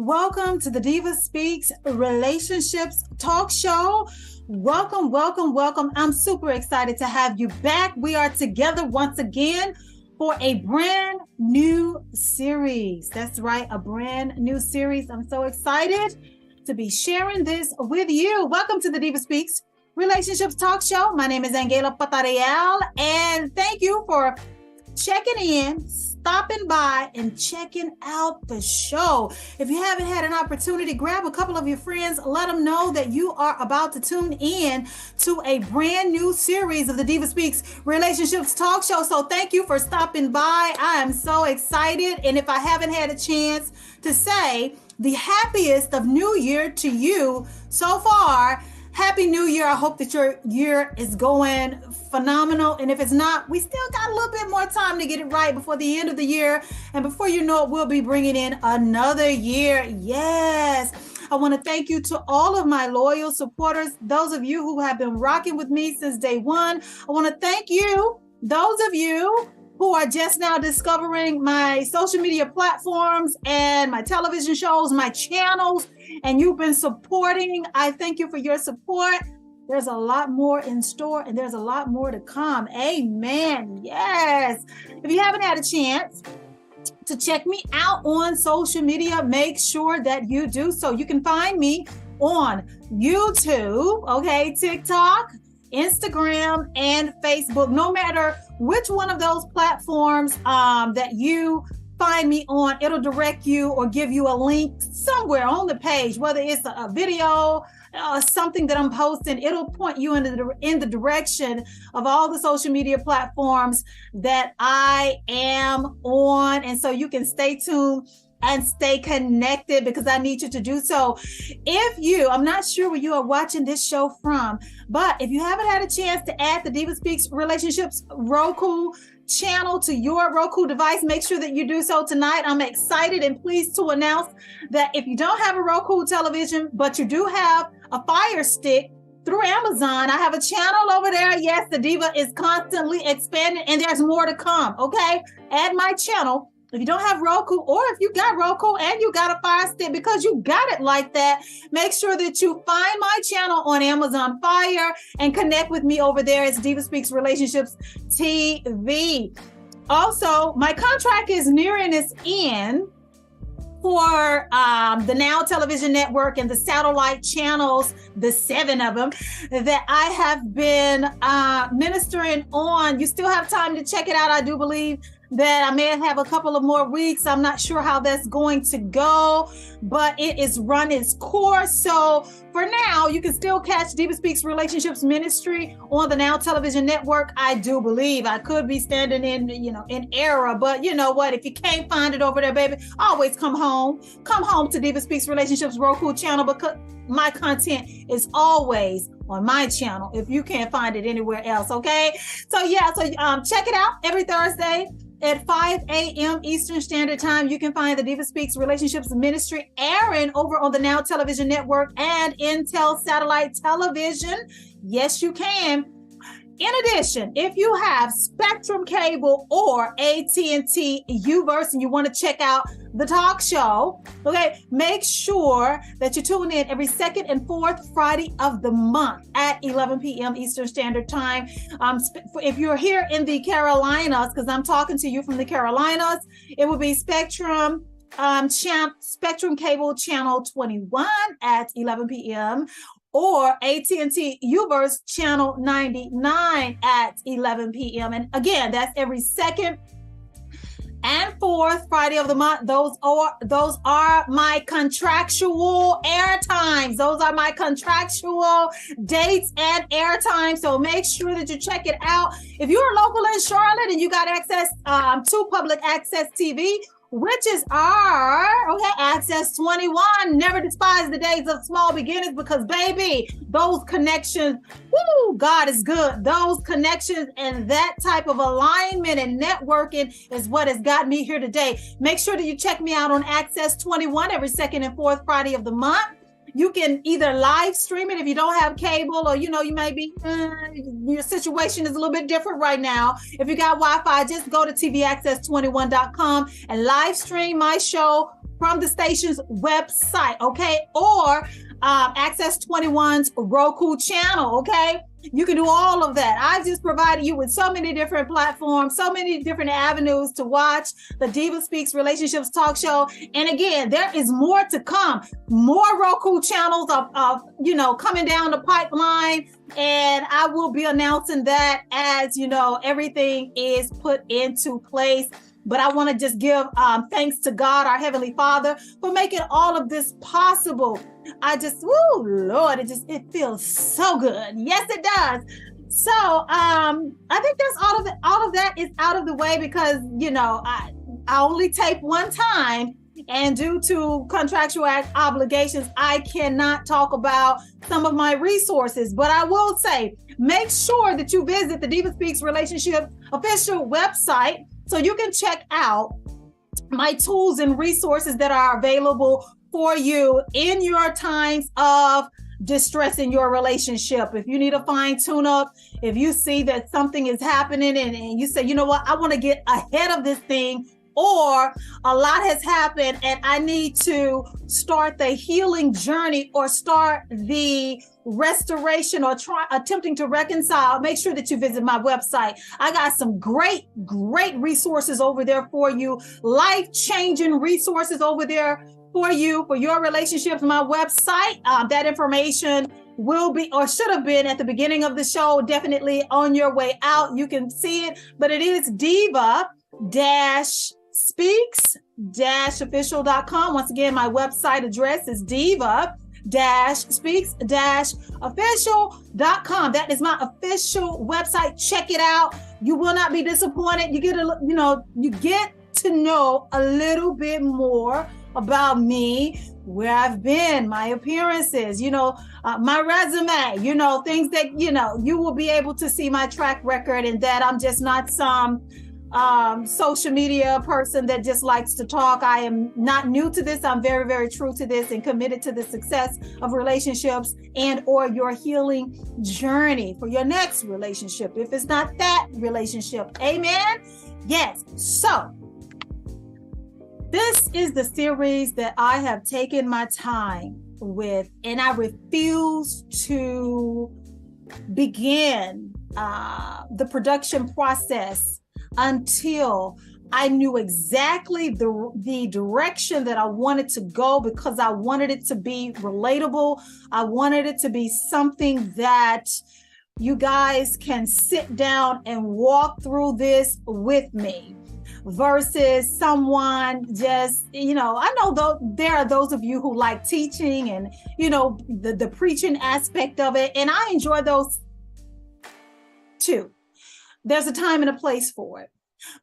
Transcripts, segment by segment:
Welcome to the Diva Speaks Relationships Talk Show. Welcome, welcome, welcome. I'm super excited to have you back. We are together once again for a brand new series. That's right, a brand new series. I'm so excited to be sharing this with you. Welcome to the Diva Speaks Relationships Talk Show. My name is Angela Patarial, and thank you for checking in, stopping by, and checking out the show. If you haven't had an opportunity, grab a couple of your friends, let them know that you are about to tune in to a brand new series of the Diva Speaks Relationships Talk Show. So thank you for stopping by. I am so excited. And if I haven't had a chance to say the happiest of New Year to you so far, Happy New Year. I hope that your year is going phenomenal. And if it's not, we still got a little bit more time to get it right before the end of the year. And before you know it, we'll be bringing in another year. Yes. I want to thank you to all of my loyal supporters, those of you who have been rocking with me since day one. I want to thank you, those of you who are just now discovering my social media platforms and my television shows, my channels, and you've been supporting. I thank you for your support. There's a lot more in store and there's a lot more to come. Amen. Yes. If you haven't had a chance to check me out on social media, make sure that you do so. You can find me on YouTube, okay, TikTok, Instagram, and Facebook. No matter which one of those platforms that you find me on, it'll direct you or give you a link somewhere on the page, whether it's a video, something that I'm posting, it'll point you in the direction of all the social media platforms that I am on. And so you can stay tuned and stay connected because I need you to do so. I'm not sure where you are watching this show from, but if you haven't had a chance to add the Diva Speaks Relationships Roku channel to your Roku device, make sure that you do so tonight. I'm excited and pleased to announce that if you don't have a Roku television, but you do have a Fire Stick through Amazon, I have a channel over there. Yes, the Diva is constantly expanding and there's more to come, okay? Add my channel. If you don't have Roku, or if you got Roku and you got a Fire Stick because you got it like that, make sure that you find my channel on Amazon Fire and connect with me over there. It's Diva Speaks Relationships TV. Also, my contract is nearing its end for the Now Television Network and the satellite channels, the 7 of them that I have been ministering on. You still have time to check it out. I do believe that I may have a couple of more weeks. I'm not sure how that's going to go, but it is run its course. So for now, you can still catch Diva Speaks Relationships Ministry on the Now Television Network. I do believe I could be standing in error, but you know what? If you can't find it over there, baby, always come home to Diva Speaks Relationships Roku channel because my content is always on my channel if you can't find it anywhere else. Okay. So check it out every Thursday at 5 a.m. Eastern Standard Time. You can find the Diva Speaks Relationships Ministry airing over on the Now Television Network and Intel Satellite Television. Yes, you can. In addition, if you have Spectrum Cable or AT&T Uverse and you want to check out the talk show, okay, make sure that you tune in every second and fourth Friday of the month at 11 p.m. Eastern Standard Time. If you're here in the Carolinas, because I'm talking to you from the Carolinas, it will be Spectrum Cable Channel 21 at 11 p.m. or AT&T Uverse Channel 99 at 11 p.m. And again, that's every second and fourth Friday of the month. Those are my contractual air times. Those are my contractual dates and air times. So make sure that you check it out. If you're local in Charlotte and you got access to public access TV, which is our Access 21. Never despise the days of small beginnings because, baby, those connections, woo, God is good. Those connections and that type of alignment and networking is what has got me here today. Make sure that you check me out on Access 21 every second and fourth Friday of the month. You can either live stream it if you don't have cable, or you may be your situation is a little bit different right now. If you got Wi-Fi, just go to tvaccess21.com and live stream my show from the station's website, okay? Or Access 21's Roku channel, okay? You can do all of that. I've just provided you with so many different platforms, so many different avenues to watch the Diva Speaks Relationships Talk Show. And again, there is more to come. More Roku channels of coming down the pipeline. And I will be announcing that as, everything is put into place. But I want to just give thanks to God, our Heavenly Father, for making all of this possible. Lord, it feels so good. Yes, it does. So I think that's all of that is out of the way because, I only tape one time. And due to contractual obligations, I cannot talk about some of my resources. But I will say, make sure that you visit the Diva Speaks Relationship official website so you can check out my tools and resources that are available for you in your times of distress in your relationship. If you need a fine tune up, if you see that something is happening and you say, you know what, I want to get ahead of this thing, or a lot has happened and I need to start the healing journey or start the restoration or attempting to reconcile, make sure that you visit my website. I got some great resources over there for you, life-changing resources over there for you, for your relationships. My website, that information will be or should have been at the beginning of the show, definitely on your way out. You can see it, but it is diva-speaks-official.com. Once again, my website address is diva-speaks-official.com. That is my official website. Check it out. You will not be disappointed. You get to know a little bit more about me, where I've been, my appearances, my resume, things that, you will be able to see my track record, and that I'm just not some social media person that just likes to talk. I am not new to this. I'm very, very true to this and committed to the success of relationships and or your healing journey for your next relationship, if it's not that relationship. Amen. Yes. So this is the series that I have taken my time with, and I refuse to begin the production process until I knew exactly the direction that I wanted to go, because I wanted it to be relatable. I wanted it to be something that you guys can sit down and walk through this with me, versus someone just, I know though there are those of you who like teaching and, the preaching aspect of it. And I enjoy those too. There's a time and a place for it.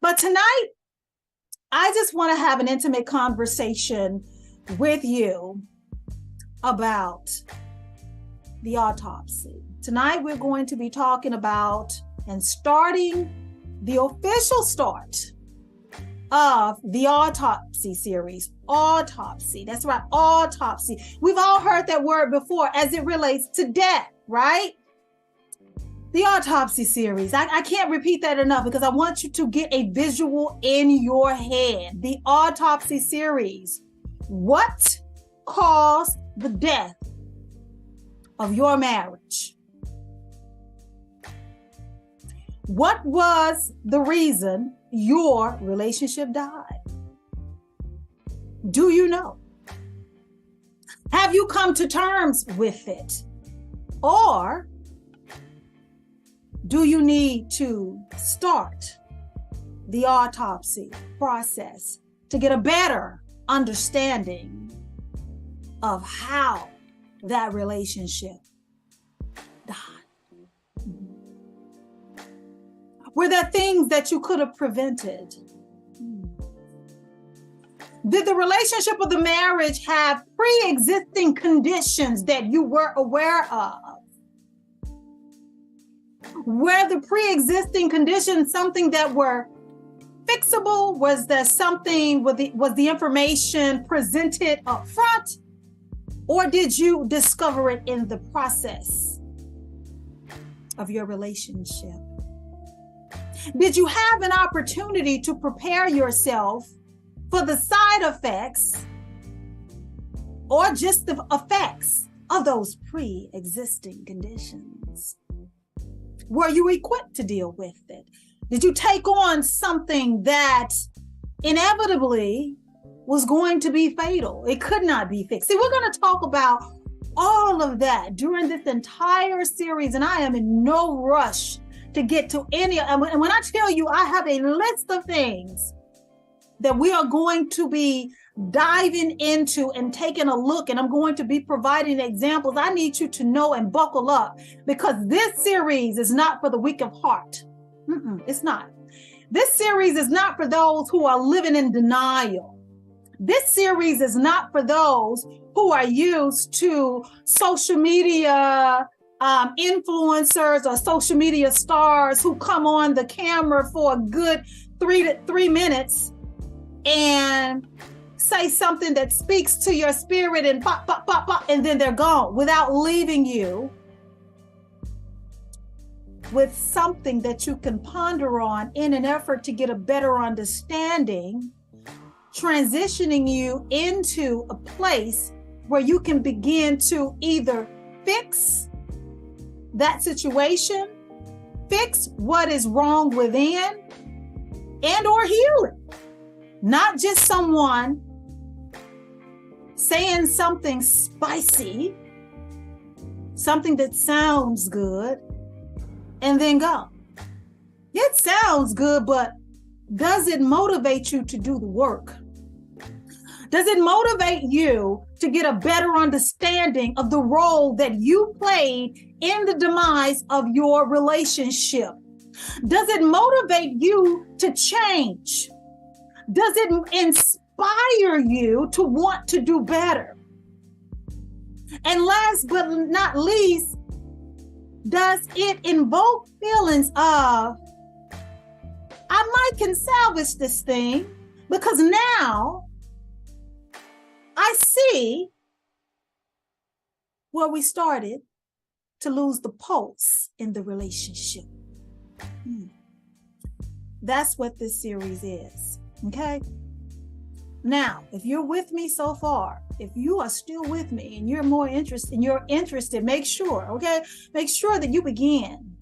But tonight, I just want to have an intimate conversation with you about the autopsy. Tonight, we're going to be talking about and starting the official start of the Autopsy series. Autopsy. That's right. Autopsy. We've all heard that word before as it relates to death, right? The Autopsy series. I can't repeat that enough because I want you to get a visual in your head. The Autopsy series. What caused the death of your marriage? What was the reason your relationship died? Do you know? Have you come to terms with it? Or do you need to start the autopsy process to get a better understanding of how that relationship died? Were there things that you could have prevented? Did the relationship or the marriage have pre-existing conditions that you were aware of? Were the pre-existing conditions something that were fixable? Was there something, was the information presented up front? Or did you discover it in the process of your relationship? Did you have an opportunity to prepare yourself for the side effects or just the effects of those pre-existing conditions? Were you equipped to deal with it? Did you take on something that inevitably was going to be fatal? It could not be fixed. See, we're going to talk about all of that during this entire series, and I am in no rush to get to any. And when I tell you, I have a list of things that we are going to be diving into and taking a look, and I'm going to be providing examples. I need you to know and buckle up, because this series is not for the weak of heart. It's not. This series is not for those who are living in denial. This series is not for those who are used to social media influencers or social media stars who come on the camera for a good 3 minutes and say something that speaks to your spirit and pop, pop, pop, pop, and then they're gone without leaving you with something that you can ponder on in an effort to get a better understanding, transitioning you into a place where you can begin to either fix that situation, fix what is wrong within, and or heal it. Not just someone saying something spicy, something that sounds good, and then go. It sounds good, but does it motivate you to do the work? Does it motivate you to get a better understanding of the role that you played in the demise of your relationship? Does it motivate you to change? Does it inspire you to want to do better? And last but not least, does it invoke feelings of, I might can salvage this thing because now I see where we started to lose the pulse in the relationship. That's what this series is, okay? Now, if you're with me so far, if you are still with me and you're interested, make sure, okay? Make sure that you begin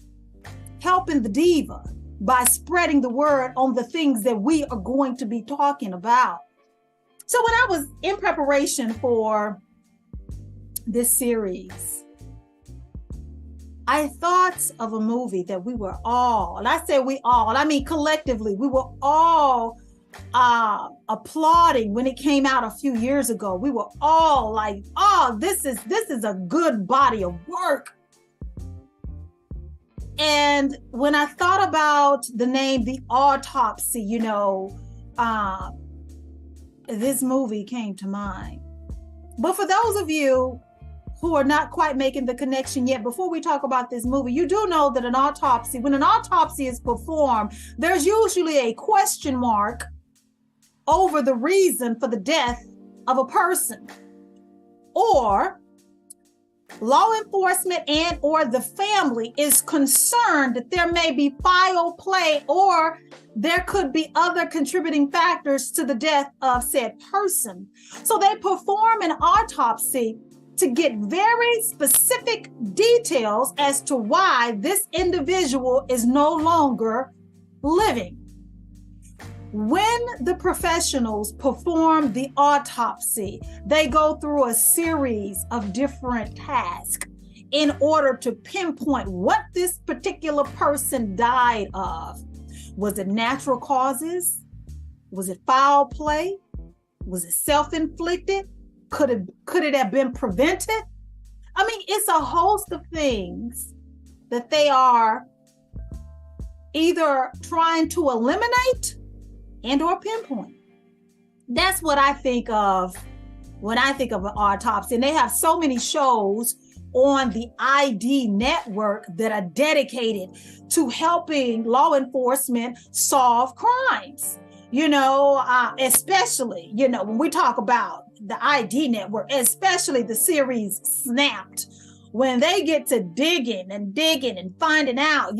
helping the diva by spreading the word on the things that we are going to be talking about. So when I was in preparation for this series, I thought of a movie that we were all, and I say we all, I mean collectively, we were all applauding when it came out a few years ago. We were all like, oh, this is a good body of work. And when I thought about the name, The Autopsy, this movie came to mind. But for those of you who are not quite making the connection yet, before we talk about this movie, you do know that when an autopsy is performed, there's usually a question mark over the reason for the death of a person. Or law enforcement and or the family is concerned that there may be foul play or there could be other contributing factors to the death of said person. So they perform an autopsy to get very specific details as to why this individual is no longer living. When the professionals perform the autopsy, they go through a series of different tasks in order to pinpoint what this particular person died of. Was it natural causes? Was it foul play? Was it self-inflicted? Could it have been prevented? I mean, it's a host of things that they are either trying to eliminate and or pinpoint. That's what I think of when I think of an autopsy. And they have so many shows on the ID network that are dedicated to helping law enforcement solve crimes. Especially, when we talk about the ID network, especially the series Snapped, when they get to digging and finding out,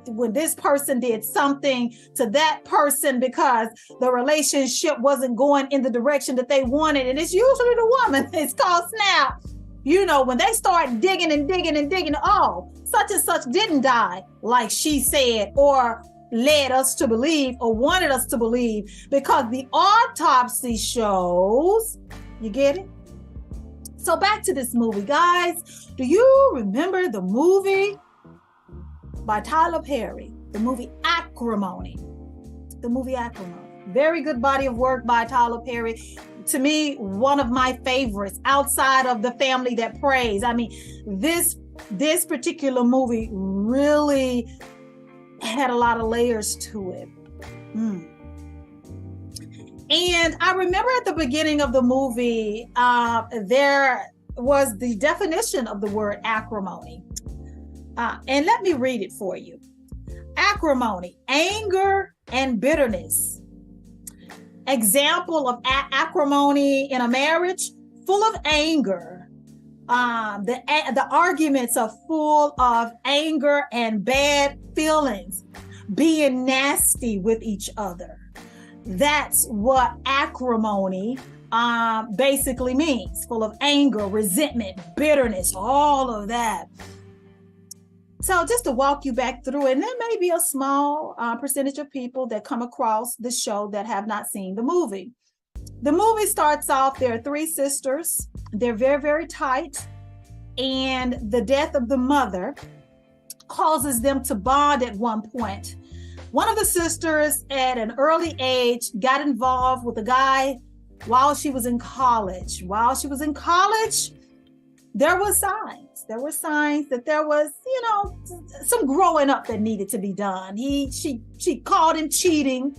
when this person did something to that person because the relationship wasn't going in the direction that they wanted, and it's usually the woman, it's called snap. When they start digging and digging, oh, such and such didn't die like she said, or led us to believe, or wanted us to believe, because the autopsy shows, you get it? So back to this movie, guys. Do you remember the movie by Tyler Perry, the movie Acrimony? The movie Acrimony. Very good body of work by Tyler Perry. To me, one of my favorites outside of The Family That Prays. I mean, this particular movie really had a lot of layers to it. And I remember at the beginning of the movie, there was the definition of the word acrimony. And let me read it for you. Acrimony, anger and bitterness. Example of acrimony in a marriage, full of anger. The arguments are full of anger and bad feelings, being nasty with each other. That's what acrimony basically means, full of anger, resentment, bitterness, all of that. So just to walk you back through it, and there may be a small percentage of people that come across the show that have not seen the movie. The movie starts off, there are three sisters. They're very, very tight. And the death of the mother causes them to bond at one point. One of the sisters at an early age got involved with a guy while she was in college. While she was in college, there were signs. There were signs that there was, some growing up that needed to be done. She caught him cheating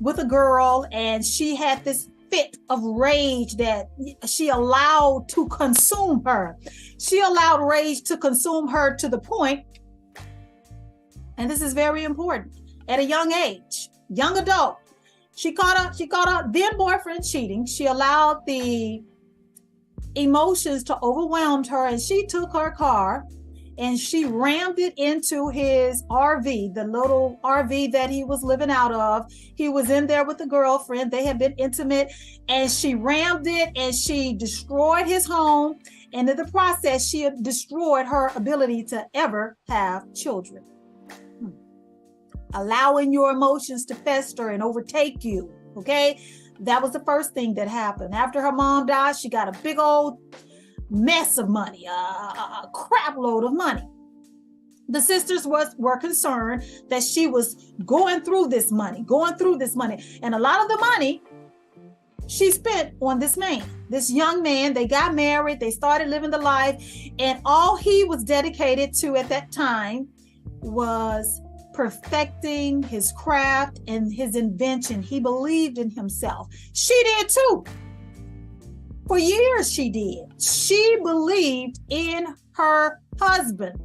with a girl, and she had this fit of rage that she allowed to consume her. She allowed rage to consume her to the point, and this is very important, at a young age, young adult, she caught a then boyfriend cheating. She allowed the emotions to overwhelm her, and she took her car and she rammed it into his RV, the little RV that he was living out of. He was in there with a girlfriend. They had been intimate, and she rammed it and she destroyed his home. And in the process, she destroyed her ability to ever have children. Allowing your emotions to fester and overtake you, okay? That was the first thing that happened. After her mom died, she got a big old mess of money, a crap load of money. The sisters were concerned that she was going through this money. And a lot of the money she spent on this man, this young man. They got married, they started living the life, and all he was dedicated to at that time was perfecting his craft and his invention. He believed in himself. She did too. For years she did. She believed in her husband.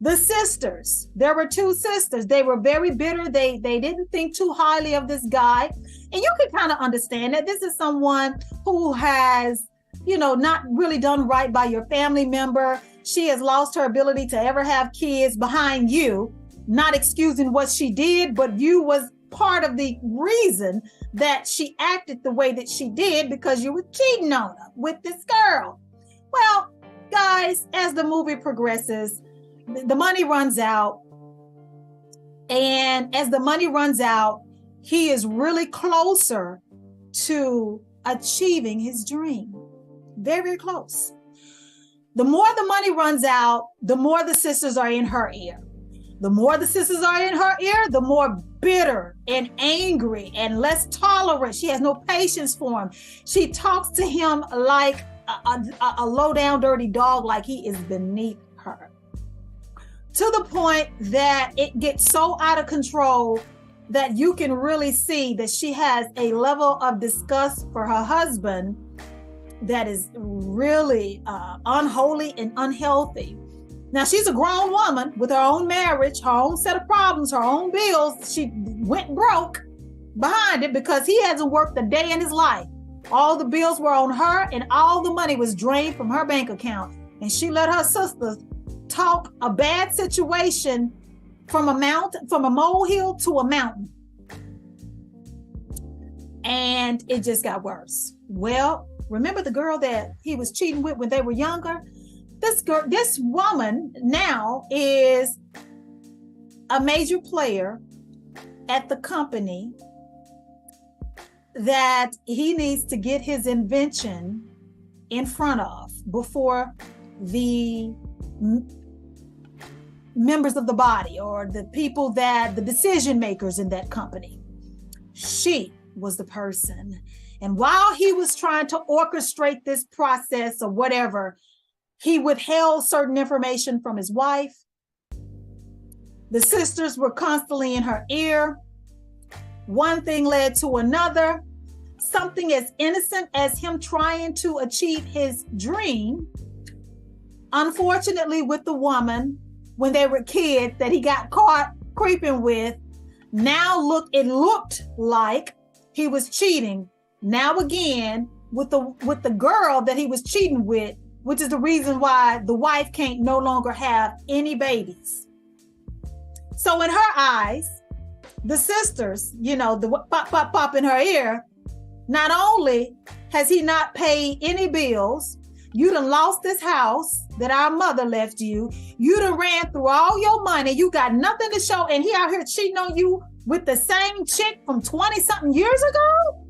The sisters, there were two sisters. They were very bitter. They didn't think too highly of this guy. And you can kind of understand that this is someone who has, not really done right by your family member. She has lost her ability to ever have kids behind you. Not excusing what she did, but you was part of the reason that she acted the way that she did, because you were cheating on her with this girl. Well, guys, as the movie progresses, the money runs out. And as the money runs out, he is really closer to achieving his dream. Very, very close. The more the money runs out, the more the sisters are in her ear. The more the sisters are in her ear, the more bitter and angry and less tolerant. She has no patience for him. She talks to him like a low-down, dirty dog, like he is beneath her. To the point that it gets so out of control that you can really see that she has a level of disgust for her husband that is really unholy and unhealthy. Now, she's a grown woman with her own marriage, her own set of problems, her own bills. She went broke behind it because he hasn't worked a day in his life. All the bills were on her, and all the money was drained from her bank account. and she let her sister talk a bad situation from a molehill to a mountain. And it just got worse. Well, remember the girl that he was cheating with when they were younger? This woman now is a major player at the company that he needs to get his invention in front of before the members of the body or the people the decision makers in that company. She was the person. And while he was trying to orchestrate this process or whatever, he withheld certain information from his wife. The sisters were constantly in her ear. One thing led to another. Something as innocent as him trying to achieve his dream, unfortunately with the woman when they were kids that he got caught creeping with, it looked like he was cheating. Now again, with the girl that he was cheating with, which is the reason why the wife can't no longer have any babies. So in her eyes, the sisters, the pop in her ear, not only has he not paid any bills, you done lost this house that our mother left you. You done ran through all your money. You got nothing to show. And he out here cheating on you with the same chick from 20 something years ago.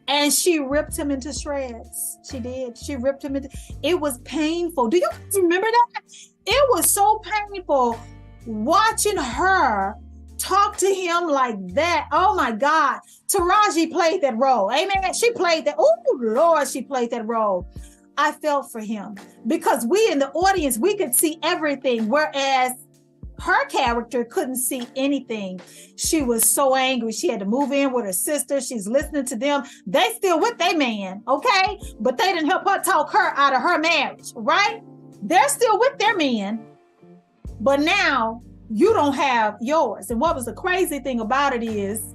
And she ripped him into shreds. She did. She ripped him into, it was painful. Do you guys remember that? It was so painful watching her talk to him like that. Oh my God. Taraji played that role. Amen. She played that. Oh Lord, she played that role. I felt for him because we in the audience, we could see everything. Whereas her character couldn't see anything. She was so angry. She had to move in with her sister. She's listening to them. They still with their man, okay? But they didn't help her talk her out of her marriage, right? They're still with their man, but now you don't have yours. And what was the crazy thing about it is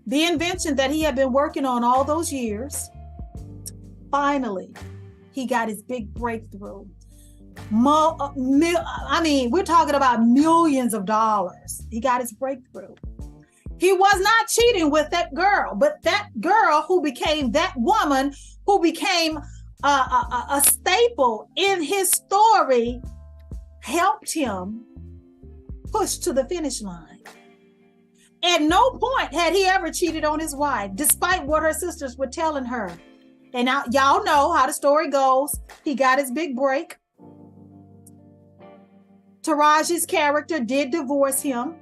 the invention that he had been working on all those years, finally, he got his big breakthrough. We're talking about millions of dollars. He got his breakthrough. He was not cheating with that girl, but that girl who became that woman who became a staple in his story helped him push to the finish line. At no point had he ever cheated on his wife, despite what her sisters were telling her. And now y'all know how the story goes. He got his big break. Taraji's character did divorce him.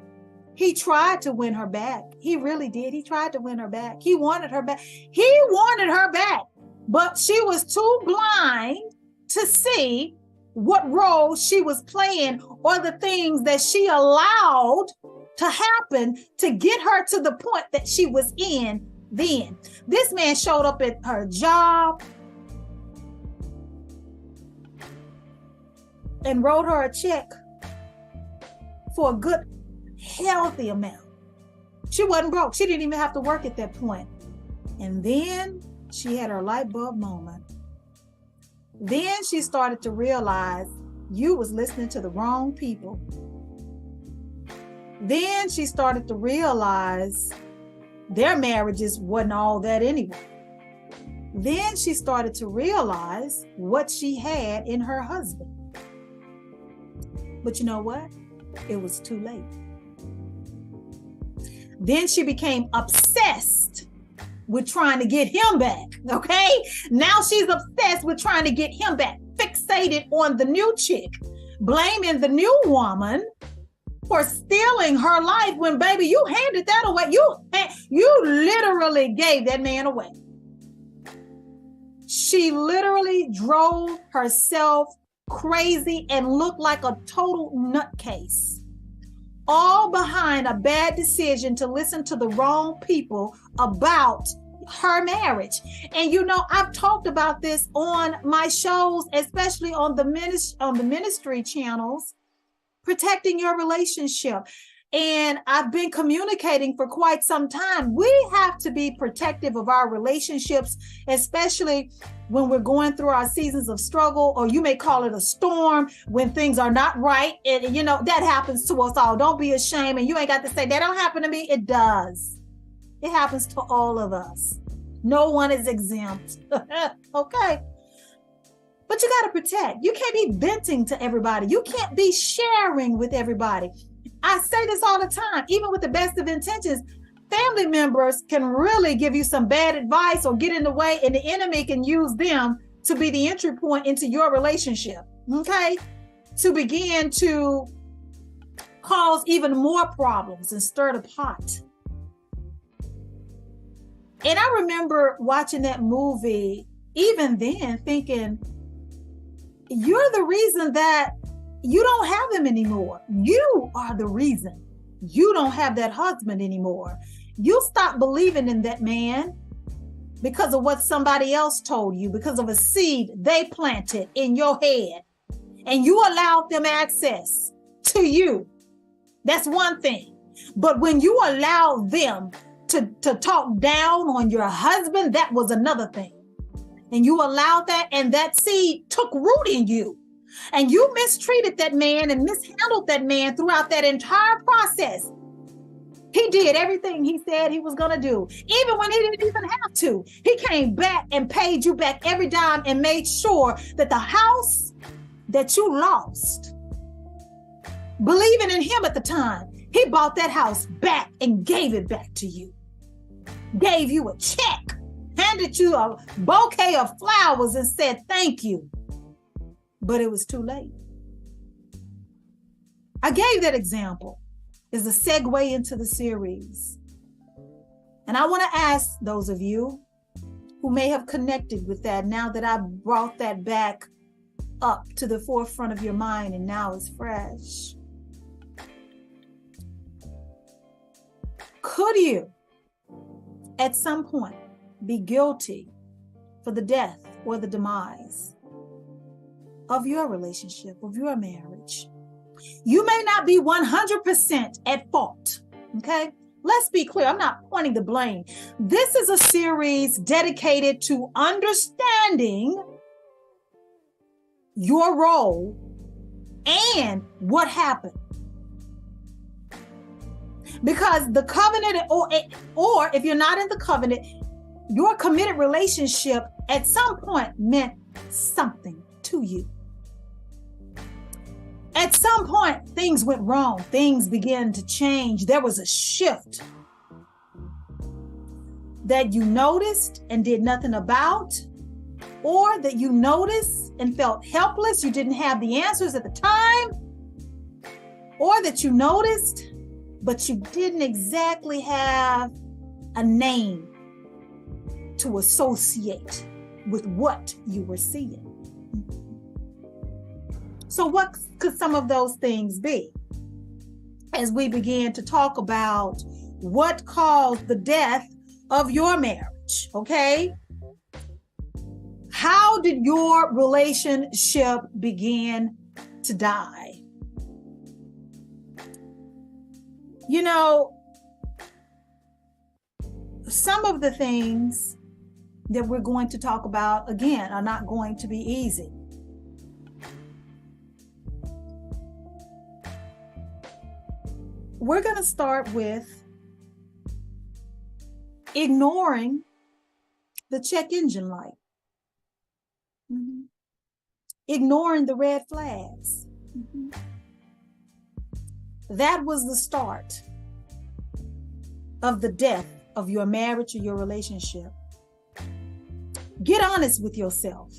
He tried to win her back. He really did. He tried to win her back. He wanted her back. He wanted her back, but she was too blind to see what role she was playing or the things that she allowed to happen to get her to the point that she was in then. This man showed up at her job and wrote her a check for a good, healthy amount. She wasn't broke. She didn't even have to work at that point. And then she had her light bulb moment. Then she started to realize you was listening to the wrong people. Then she started to realize their marriages wasn't all that anyway. Then she started to realize what she had in her husband. But you know what? It was too late. Then she became obsessed with trying to get him back, okay? Now she's obsessed with trying to get him back, fixated on the new chick, blaming the new woman for stealing her life when, baby, you handed that away. You literally gave that man away. She literally drove herself crazy and looked like a total nutcase, all behind a bad decision to listen to the wrong people about her marriage. And I've talked about this on my shows, especially on the ministry channels, protecting your relationship. And I've been communicating for quite some time. We have to be protective of our relationships, especially when we're going through our seasons of struggle, or you may call it a storm, when things are not right. And, that happens to us all. Don't be ashamed. And you ain't got to say, that don't happen to me. It does. It happens to all of us. No one is exempt. Okay. But you got to protect. You can't be venting to everybody. You can't be sharing with everybody. I say this all the time, even with the best of intentions, family members can really give you some bad advice or get in the way, and the enemy can use them to be the entry point into your relationship, okay? To begin to cause even more problems and stir the pot. And I remember watching that movie, even then thinking, you're the reason that you don't have him anymore. You are the reason you don't have that husband anymore. You stop believing in that man because of what somebody else told you, because of a seed they planted in your head, and you allowed them access to you. That's one thing. But when you allow them to talk down on your husband, that was another thing. And you allowed that, and that seed took root in you. And you mistreated that man and mishandled that man throughout that entire process. He did everything he said he was going to do, even when he didn't even have to. He came back and paid you back every dime and made sure that the house that you lost, believing in him at the time, he bought that house back and gave it back to you. Gave you a check, handed you a bouquet of flowers and said, thank you. But it was too late. I gave that example as a segue into the series. And I want to ask those of you who may have connected with that now that I brought that back up to the forefront of your mind and now it's fresh. Could you, at some point, be guilty for the death or the demise of your relationship, of your marriage? You may not be 100% at fault, okay? Let's be clear. I'm not pointing the blame. This is a series dedicated to understanding your role and what happened. Because the covenant, or if you're not in the covenant, your committed relationship at some point meant something to you. At some point, things went wrong. Things began to change. There was a shift that you noticed and did nothing about, or that you noticed and felt helpless. You didn't have the answers at the time, or that you noticed, but you didn't exactly have a name to associate with what you were seeing. So what could some of those things be? As we began to talk about what caused the death of your marriage, okay? How did your relationship begin to die? You know, some of the things that we're going to talk about, again, are not going to be easy. We're going to start with ignoring the check engine light. Mm-hmm. Ignoring the red flags. Mm-hmm. That was the start of the death of your marriage or your relationship. Get honest with yourself.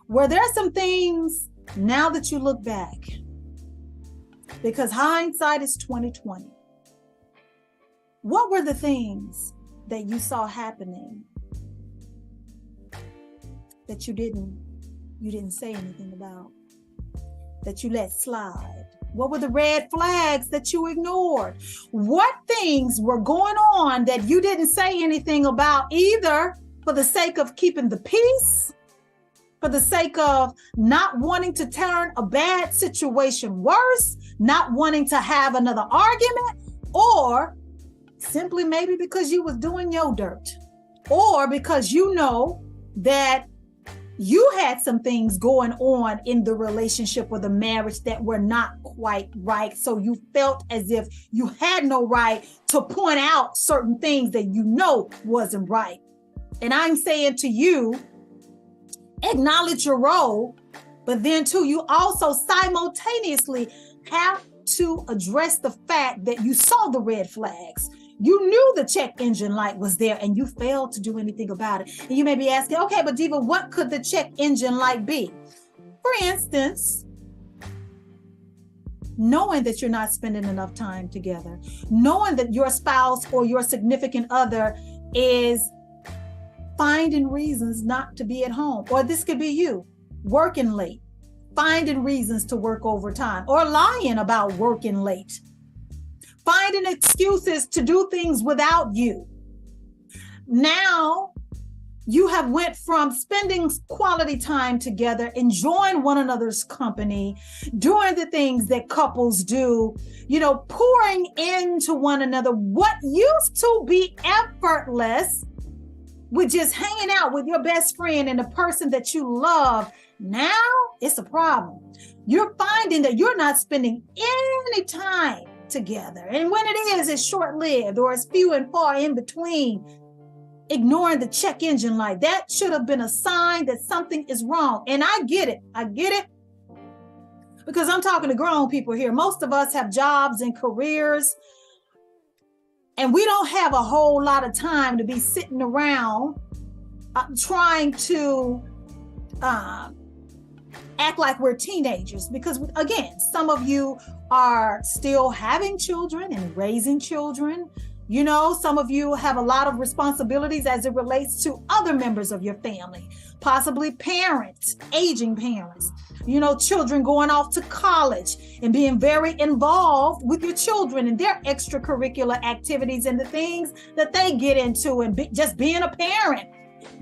Were there some things now that you look back? Because hindsight is 20/20. What were the things that you saw happening that you didn't say anything about, that you let slide? What were the red flags that you ignored? What things were going on that you didn't say anything about, either for the sake of keeping the peace, for the sake of not wanting to turn a bad situation worse, not wanting to have another argument, or simply maybe because you was doing your dirt, or because you know that you had some things going on in the relationship or the marriage that were not quite right. So you felt as if you had no right to point out certain things that you know wasn't right. And I'm saying to you, acknowledge your role, but then too, you also simultaneously have to address the fact that you saw the red flags. You knew the check engine light was there and you failed to do anything about it. And you may be asking, okay, but Diva, what could the check engine light be? For instance, knowing that you're not spending enough time together, knowing that your spouse or your significant other is finding reasons not to be at home, or this could be you working late, finding reasons to work overtime, or lying about working late, finding excuses to do things without you. Now you have went from spending quality time together, enjoying one another's company, doing the things that couples do, pouring into one another. What used to be effortless with just hanging out with your best friend and the person that you love, now it's a problem. You're finding that you're not spending any time together. And when it is, it's short-lived or it's few and far in between. Ignoring the check engine light. That should have been a sign that something is wrong. And I get it. Because I'm talking to grown people here. Most of us have jobs and careers, and we don't have a whole lot of time to be sitting around trying to act like we're teenagers. Because again, some of you are still having children and raising children. Some of you have a lot of responsibilities as it relates to other members of your family, possibly parents, aging parents, children going off to college and being very involved with your children and their extracurricular activities and the things that they get into, and just being a parent.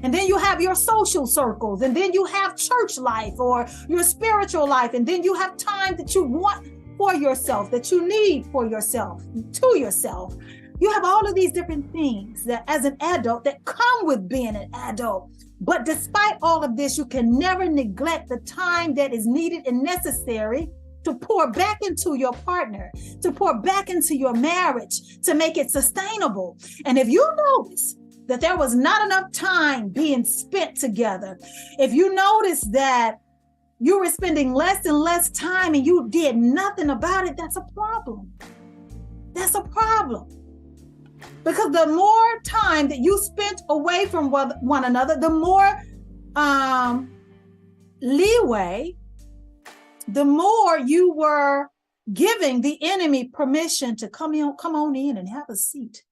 And then you have your social circles, and then you have church life or your spiritual life. And then you have time that you want for yourself, that you need for yourself, to yourself. You have all of these different things that as an adult that come with being an adult. But despite all of this, you can never neglect the time that is needed and necessary to pour back into your partner, to pour back into your marriage, to make it sustainable. And if you notice that there was not enough time being spent together, if you notice that you were spending less and less time and you did nothing about it, that's a problem. That's a problem. Because the more time that you spent away from one another, the more leeway, the more you were giving the enemy permission to come on in and have a seat.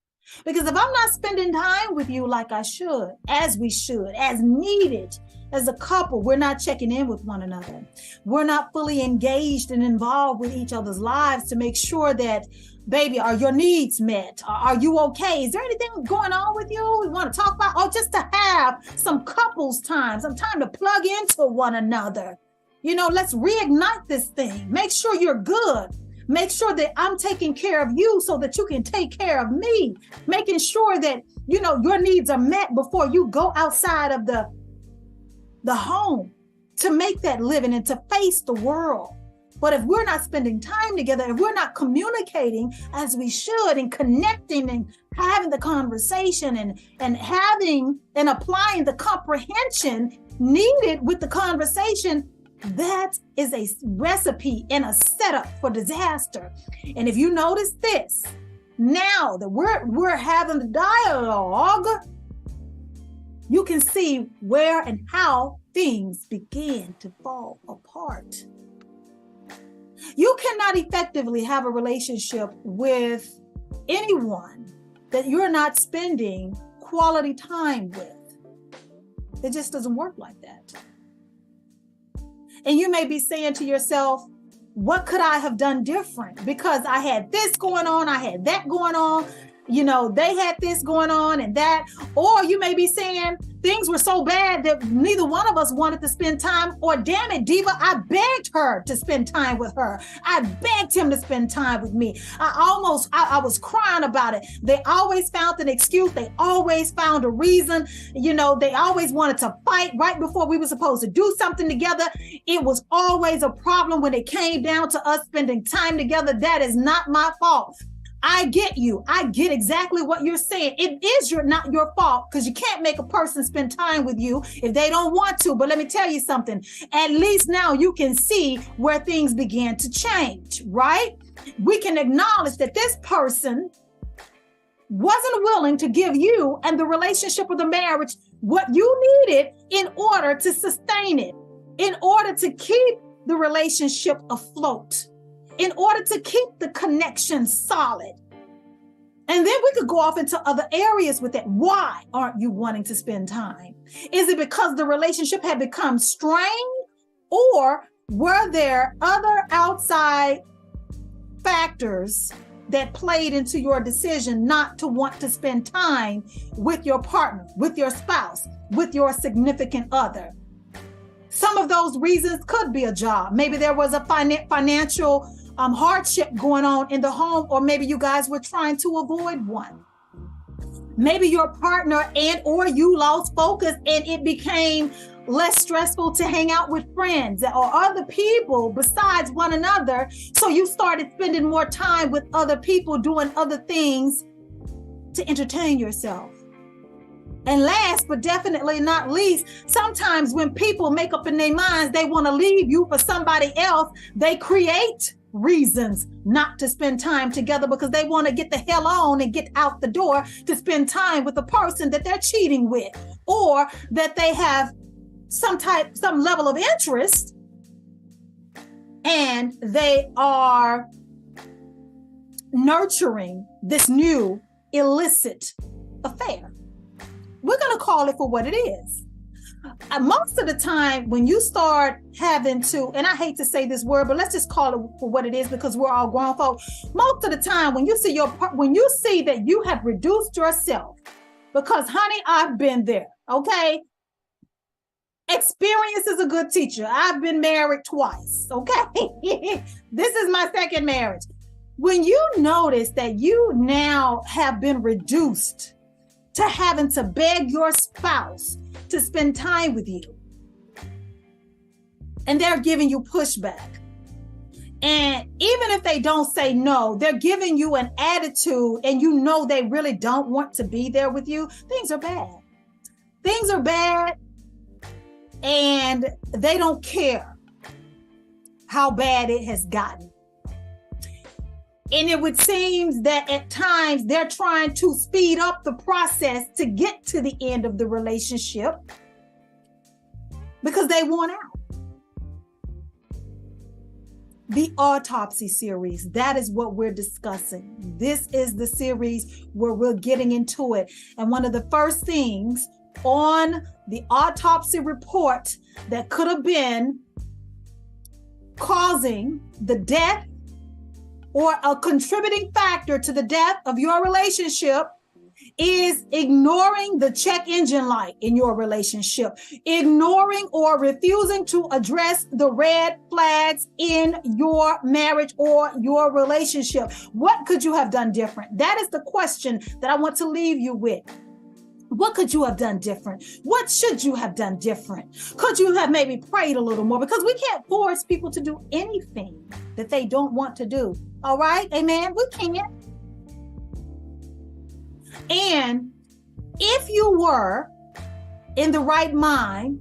Because if I'm not spending time with you like I should, as we should, as needed, as a couple, we're not checking in with one another. We're not fully engaged and involved with each other's lives to make sure that, baby, are your needs met? Are you okay? Is there anything going on with you we want to talk about? Or just to have some couples time, some time to plug into one another. Let's reignite this thing. Make sure you're good. Make sure that I'm taking care of you so that you can take care of me. Making sure that, your needs are met before you go outside of the home to make that living and to face the world. But if we're not spending time together, if we're not communicating as we should and connecting and having the conversation and having and applying the comprehension needed with the conversation, that is a recipe and a setup for disaster. And if you notice this, now that we're having the dialogue, you can see where and how things begin to fall apart. You cannot effectively have a relationship with anyone that you're not spending quality time with. It just doesn't work like that. And you may be saying to yourself, what could I have done different? Because I had this going on, I had that going on. they had this going on and that. Or you may be saying things were so bad that neither one of us wanted to spend time. Or damn it, Diva, I begged her to spend time with her. I begged him to spend time with me. I was crying about it. They always found an excuse. They always found a reason. They always wanted to fight right before we were supposed to do something together. It was always a problem when it came down to us spending time together. That is not my fault. I get you. I get exactly what you're saying. It is not your fault, because you can't make a person spend time with you if they don't want to. But let me tell you something. At least now you can see where things began to change, right? We can acknowledge that this person wasn't willing to give you and the relationship or the marriage what you needed in order to sustain it, in order to keep the relationship afloat, in order to keep the connection solid. And then we could go off into other areas with it. Why aren't you wanting to spend time? Is it because the relationship had become strained, or were there other outside factors that played into your decision not to want to spend time with your partner, with your spouse, with your significant other? Some of those reasons could be a job. Maybe there was a financial hardship going on in the home, or maybe you guys were trying to avoid one. Maybe your partner or you lost focus and it became less stressful to hang out with friends or other people besides one another. So you started spending more time with other people, doing other things to entertain yourself. And last but definitely not least, sometimes when people make up in their minds they want to leave you for somebody else, they create reasons not to spend time together because they want to get the hell on and get out the door to spend time with the person that they're cheating with, or that they have some level of interest and they are nurturing this new illicit affair. We're going to call it for what it is. Most of the time when you start having to, and I hate to say this word, but let's just call it for what it is because we're all grown folk. Most of the time when you see that you have reduced yourself, because honey, I've been there, okay? Experience is a good teacher. I've been married twice, okay? This is my second marriage. When you notice that you now have been reduced to having to beg your spouse to spend time with you, and they're giving you pushback, and even if they don't say no, they're giving you an attitude, and you know they really don't want to be there with you, things are bad. Things are bad, and they don't care how bad it has gotten. And it would seem that at times they're trying to speed up the process to get to the end of the relationship because they want out. The Autopsy series, that is what we're discussing. This is the series where we're getting into it. And one of the first things on the autopsy report that could have been causing the death or a contributing factor to the death of your relationship is ignoring the check engine light in your relationship, ignoring or refusing to address the red flags in your marriage or your relationship. What could you have done different? That is the question that I want to leave you with. What could you have done different? What should you have done different? Could you have maybe prayed a little more? Because we can't force people to do anything that they don't want to do. All right? Amen? We can't. And if you were in the right mind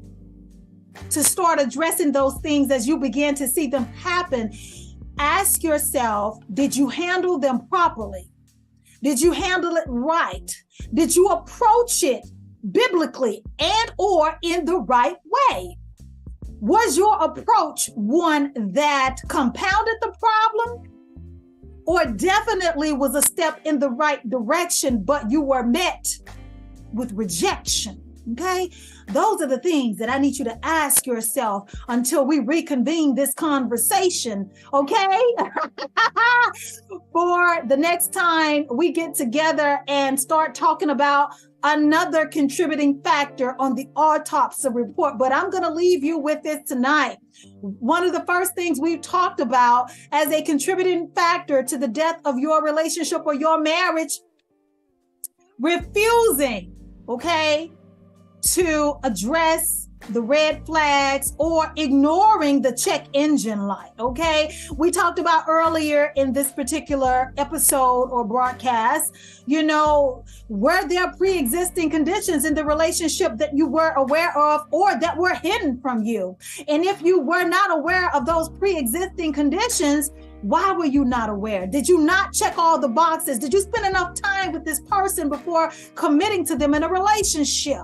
to start addressing those things as you begin to see them happen, ask yourself, did you handle them properly? Did you handle it right? Did you approach it biblically and or in the right way? Was your approach one that compounded the problem, or definitely was a step in the right direction, but you were met with rejection? Okay, those are the things that I need you to ask yourself until we reconvene this conversation. Okay, for the next time we get together and start talking about another contributing factor on the autopsy report. But I'm going to leave you with this tonight. One of the first things we've talked about as a contributing factor to the death of your relationship or your marriage, refusing, okay, to address the red flags or ignoring the check engine light. Okay, we talked about earlier in this particular episode or broadcast, were there pre-existing conditions in the relationship that you were aware of or that were hidden from you? And if you were not aware of those pre-existing conditions, why were you not aware? Did you not check all the boxes? Did you spend enough time with this person before committing to them in a relationship?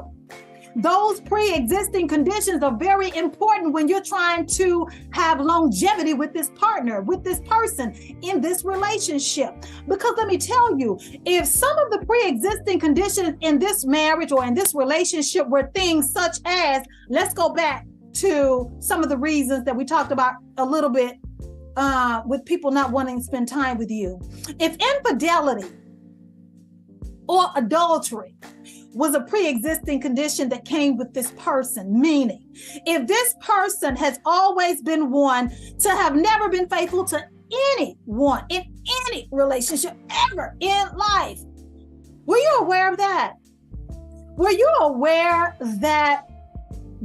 Those pre-existing conditions are very important when you're trying to have longevity with this partner, with this person in this relationship. Because let me tell you, if some of the pre-existing conditions in this marriage or in this relationship were things such as, let's go back to some of the reasons that we talked about a little bit with people not wanting to spend time with you. If infidelity or adultery was a pre-existing condition that came with this person, meaning if this person has always been one to have never been faithful to anyone in any relationship ever in life, were you aware of that? Were you aware that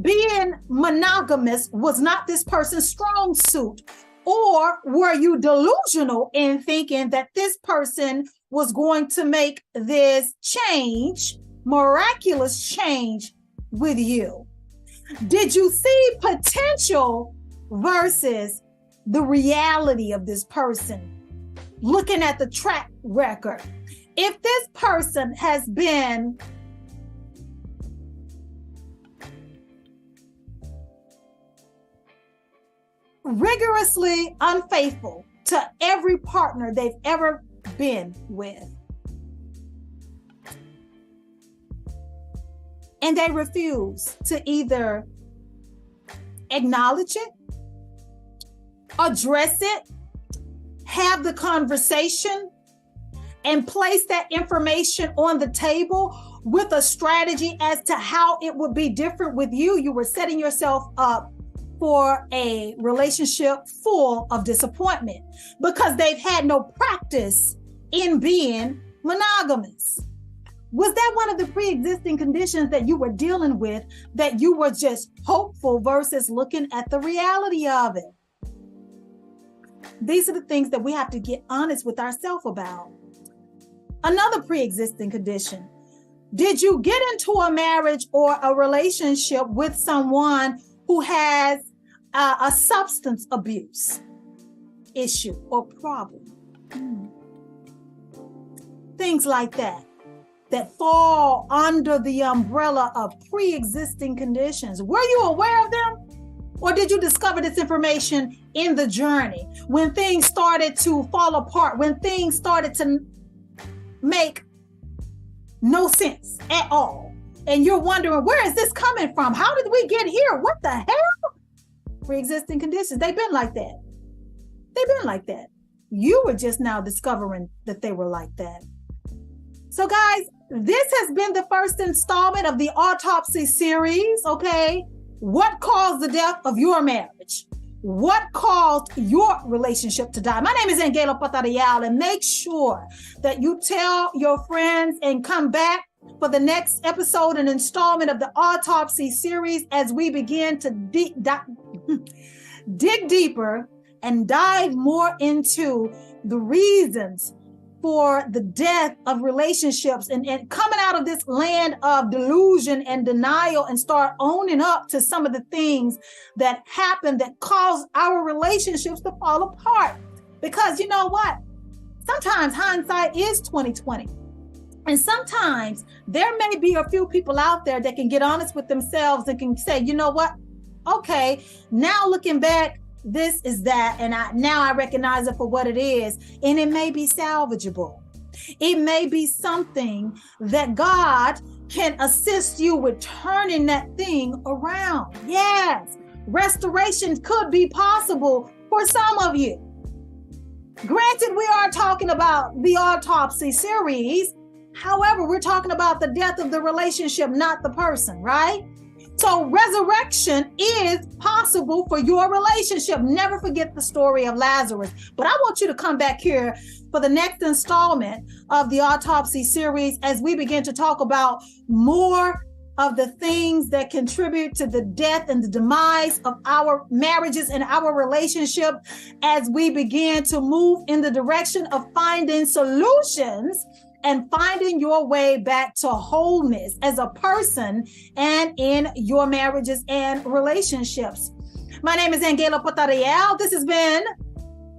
being monogamous was not this person's strong suit? Or were you delusional in thinking that this person was going to make this change, miraculous change with you? Did you see potential versus the reality of this person? Looking at the track record, if this person has been rigorously unfaithful to every partner they've ever been with, and they refuse to either acknowledge it, address it, have the conversation, and place that information on the table with a strategy as to how it would be different with you, you were setting yourself up for a relationship full of disappointment because they've had no practice in being monogamous. Was that one of the pre-existing conditions that you were dealing with, that you were just hopeful versus looking at the reality of it? These are the things that we have to get honest with ourselves about. Another pre-existing condition. Did you get into a marriage or a relationship with someone who has a substance abuse issue or problem? Things like that fall under the umbrella of pre-existing conditions. Were you aware of them? Or did you discover this information in the journey when things started to fall apart, when things started to make no sense at all? And you're wondering, where is this coming from? How did we get here? What the hell? Pre-existing conditions. They've been like that. They've been like that. You were just now discovering that they were like that. So guys, this has been the first installment of the Autopsy series, okay? What caused the death of your marriage? What caused your relationship to die? My name is Angela Patarial, and make sure that you tell your friends and come back for the next episode and installment of the Autopsy series as we begin to dig deeper and dive more into the reasons for the death of relationships and coming out of this land of delusion and denial and start owning up to some of the things that happened that caused our relationships to fall apart. Because you know what? Sometimes hindsight is 20/20. And sometimes there may be a few people out there that can get honest with themselves and can say, you know what? Okay, now looking back, this is that, and now I recognize it for what it is, and it may be salvageable. It may be something that God can assist you with turning that thing around. Yes, restoration could be possible for some of you. Granted, we are talking about the Autopsy series. However, we're talking about the death of the relationship, not the person, right? So resurrection is possible for your relationship. Never forget the story of Lazarus. But I want you to come back here for the next installment of the Autopsy series as we begin to talk about more of the things that contribute to the death and the demise of our marriages and our relationship, as we begin to move in the direction of finding solutions and finding your way back to wholeness as a person and in your marriages and relationships. My name is Angela Potariel. This has been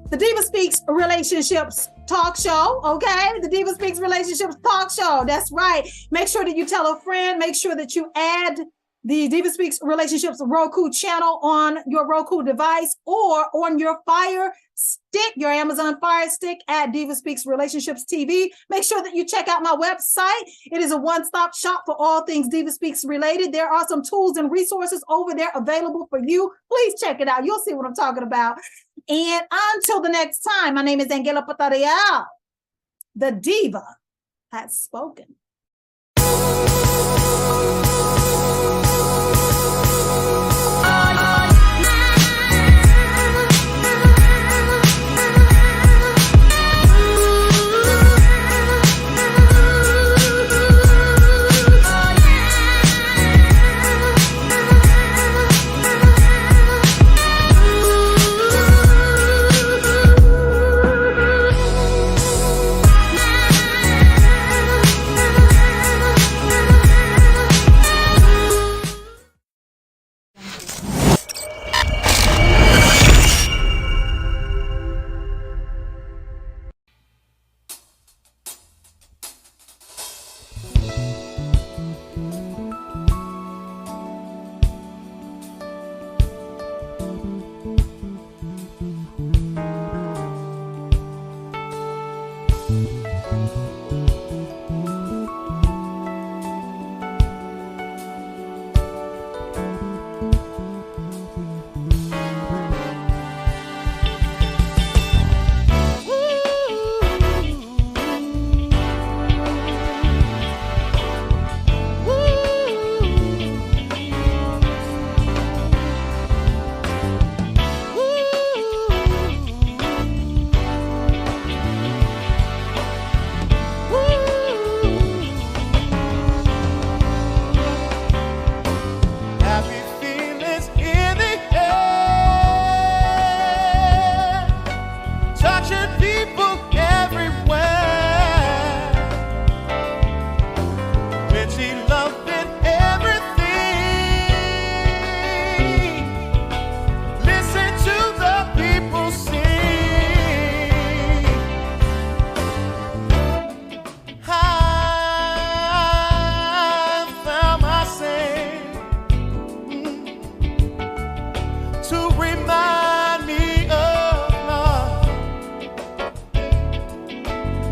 the Diva Speaks Relationships Talk Show, okay? The Diva Speaks Relationships Talk Show. That's right. Make sure that you tell a friend. Make sure that you add the Diva Speaks Relationships Roku channel on your Roku device or on your Fire Stick, your Amazon Fire Stick at Diva Speaks Relationships TV. Make sure that you check out my website. It is a one-stop shop for all things Diva Speaks related. There are some tools and resources over there available for you. Please check it out. You'll see what I'm talking about. And until the next time, my name is Angela Patarial. The Diva has spoken.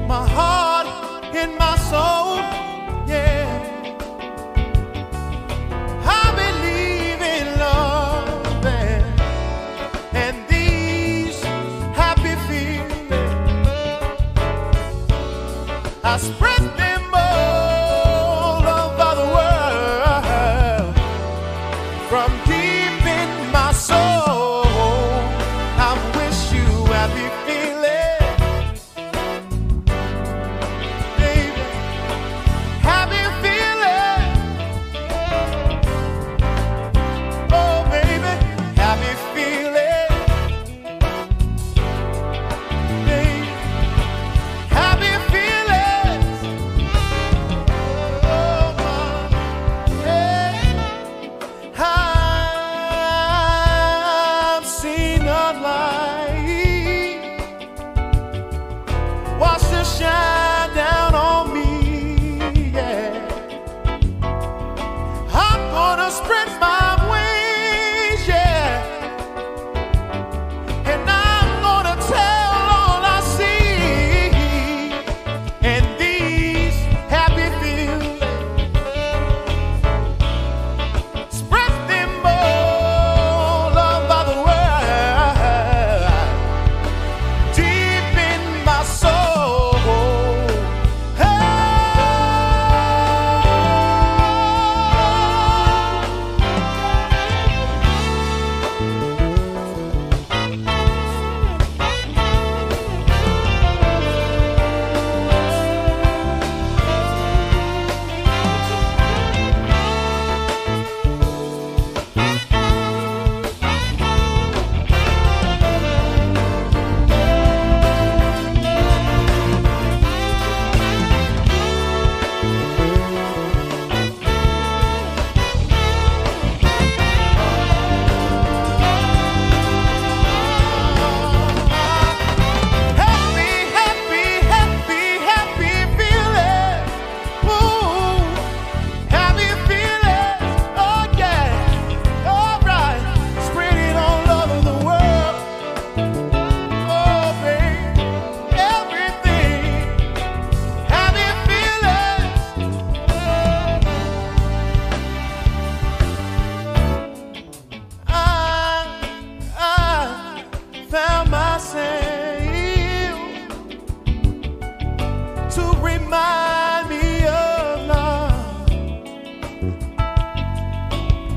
My heart and my soul, yeah.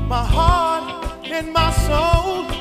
my heart and my soul.